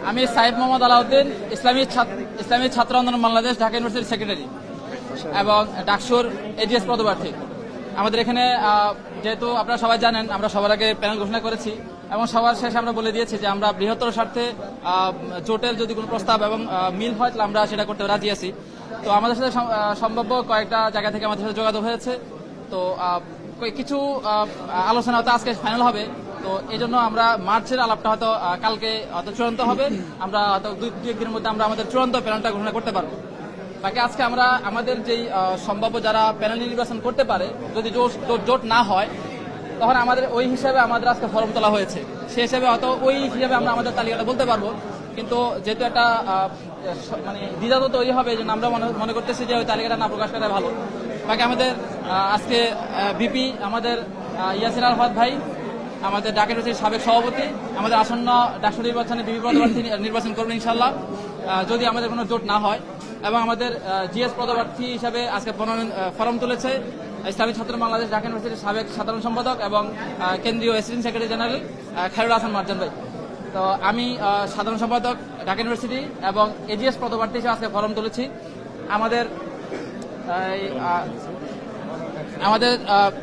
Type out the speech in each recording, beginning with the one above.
আমি সাইফ মোহাম্মদ আলাউদ্দিন, ইসলামী ছাত্র আন্দোলন বাংলাদেশ, ঢাকা ইউনিভার্সিটির সেক্রেটারি এবং ডাকসুর এজিএস পদপ্রার্থী। আমাদের এখানে যেহেতু আপনারা সবাই জানেন, আমরা সবার আগে প্যানেল ঘোষণা করেছি এবং সবার শেষে আমরা বলে দিয়েছি যে আমরা বৃহত্তর স্বার্থে জোটের যদি কোনো প্রস্তাব এবং মিল হয় তাহলে আমরা সেটা করতে রাজি আছি। তো আমাদের সাথে সম্ভাব্য কয়েকটা জায়গা থেকে আমাদের সাথে যোগাযোগ হয়েছে। তো কিছু আলোচনা হয়তো আজকে ফাইনাল হবে। তো এই জন্য আমরা মার্চের আলাপটা হয়তো কালকে হয়তো চূড়ান্ত হবে। আমরা হয়তো দুই একদিনের মধ্যে আমরা আমাদের চূড়ান্ত প্যানেলটা ঘোষণা করতে পারবো। বাকি আজকে আমরা আমাদের যেই সম্ভাব্য যারা প্যানেল নির্বাচন করতে পারে, যদি জোট না হয় তখন আমাদের ওই হিসাবে আমাদের আজকে ফর্ম তোলা হয়েছে। সেই হিসাবে হয়তো ওই হিসাবে আমরা আমাদের তালিকাটা বলতে পারবো। কিন্তু যেহেতু একটা মানে দ্বিধা তো তৈরি হবে, এই জন্য আমরা মনে করতেছি যে ওই তালিকাটা না প্রকাশ করা ভালো। বাকি আমাদের আজকে ভিপি আমাদের ইয়াসির আলফাত ভাই, আমাদের ঢাকা ইউনিভার্সিটির সাবেক সভাপতি, আমাদের আসন্ন ডাকসু নির্বাচনে বিপি পদপ্রার্থী নির্বাচন করবেন ইনশাল্লাহ, যদি আমাদের কোনো জোট না হয়। এবং আমাদের জিএস পদপ্রার্থী হিসাবে আজকে ফরম তুলেছে ইসলামী ছাত্র বাংলাদেশ, ঢাকা ইউনিভার্সিটির সাবেক সাধারণ সম্পাদক এবং কেন্দ্রীয় assistant secretary general Khairul Hasan Marjan ভাই। তো আমি সাধারণ সম্পাদক ঢাকা ইউনিভার্সিটি এবং এজিএস পদপ্রার্থী হিসেবে আজকে ফরম তুলেছি। আমাদের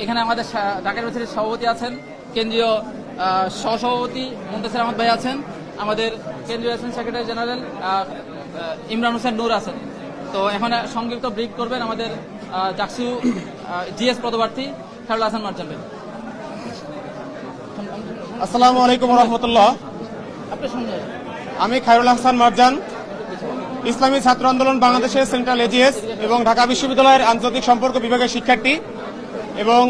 এখানে আমাদের ঢাকা ইউনিভার্সিটির সভাপতি আছেন, কেন্দ্রীয় সহসভাপতি মুনতাসির আহমদ ভাই আছেন, আমাদের কেন্দ্রীয় assistant secretary general Imran Hossain Noor আছেন। তো এখন সংক্ষিপ্ত ব্রিফ করবেন আমাদের ডাকসু জিএস পদপ্রার্থী খায়রুল হাসান মারজান ভাই। আসসালামু আলাইকুম রহমতুল্লাহ। আমি খায়রুল হাসান মারজান, ইসলামী ছাত্র আন্দোলন বাংলাদেশের সেন্ট্রাল এজিএস এবং ঢাকা বিশ্ববিদ্যালয়ের আন্তর্জাতিক সম্পর্ক বিভাগের শিক্ষার্থী এবং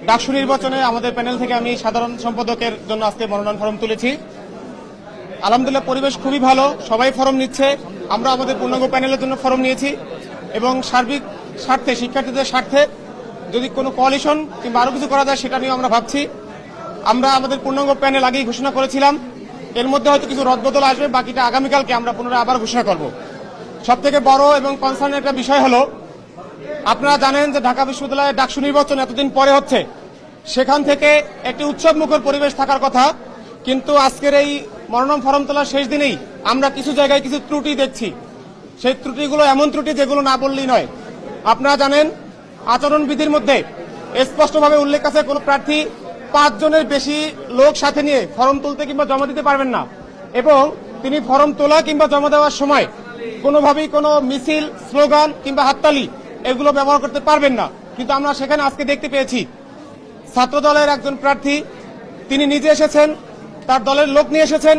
ডাকসু নির্বাচনে আমাদের প্যানেল থেকে আমি সাধারণ সম্পাদকের জন্য আজকে মনোনয়ন ফরম তুলেছি। আলহামদুলিল্লাহ, পরিবেশ খুবই ভালো, সবাই ফরম নিচ্ছে। আমরা আমাদের পূর্ণাঙ্গ প্যানেলের জন্য ফরম নিয়েছি এবং সার্বিক স্বার্থে, শিক্ষার্থীদের স্বার্থে যদি কোনো কোয়ালিশন কিংবা আরো কিছু করা যায় সেটা নিয়ে আমরা ভাবছি। আমরা আমাদের পূর্ণাঙ্গ প্যানেল আগেই ঘোষণা করেছিলাম, এর মধ্যে হয়তো কিছু রদবদল আসবে, বাকিটা আগামীকালকে আমরা পুনরায় আবার ঘোষণা করব। সবথেকে বড় এবং কনসার্নের একটা বিষয় হলো, আপনারা জানেন যে ঢাকা বিশ্ববিদ্যালয়ের ডাকসু নির্বাচন এতদিন পরে হচ্ছে, সেখান থেকে একটি উৎসব মুখর পরিবেশ থাকার কথা, কিন্তু আজকের এই মনোনয়ন ফরম তোলার শেষ দিনেই আমরা কিছু জায়গায় কিছু ত্রুটি দেখছি। সেই ত্রুটিগুলো এমন ত্রুটি যেগুলো না বললেই নয়। আপনারা জানেন আচরণবিধির মধ্যে স্পষ্টভাবে উল্লেখ আছে কোন প্রার্থী 5 জনের বেশি লোক সাথে নিয়ে ফরম তুলতে কিংবা জমা দিতে পারবেন না, এবং তিনি ফরম তোলা কিংবা জমা দেওয়ার সময় কোনোভাবেই কোনো মিছিল, স্লোগান কিংবা হাততালি এগুলো ব্যবহার করতে পারবেন না। কিন্তু আমরা সেখানে আজকে দেখতে পেয়েছি ছাত্র দলের একজন প্রার্থী, তিনি নিজে এসেছেন, তার দলের লোক নিয়ে এসেছেন,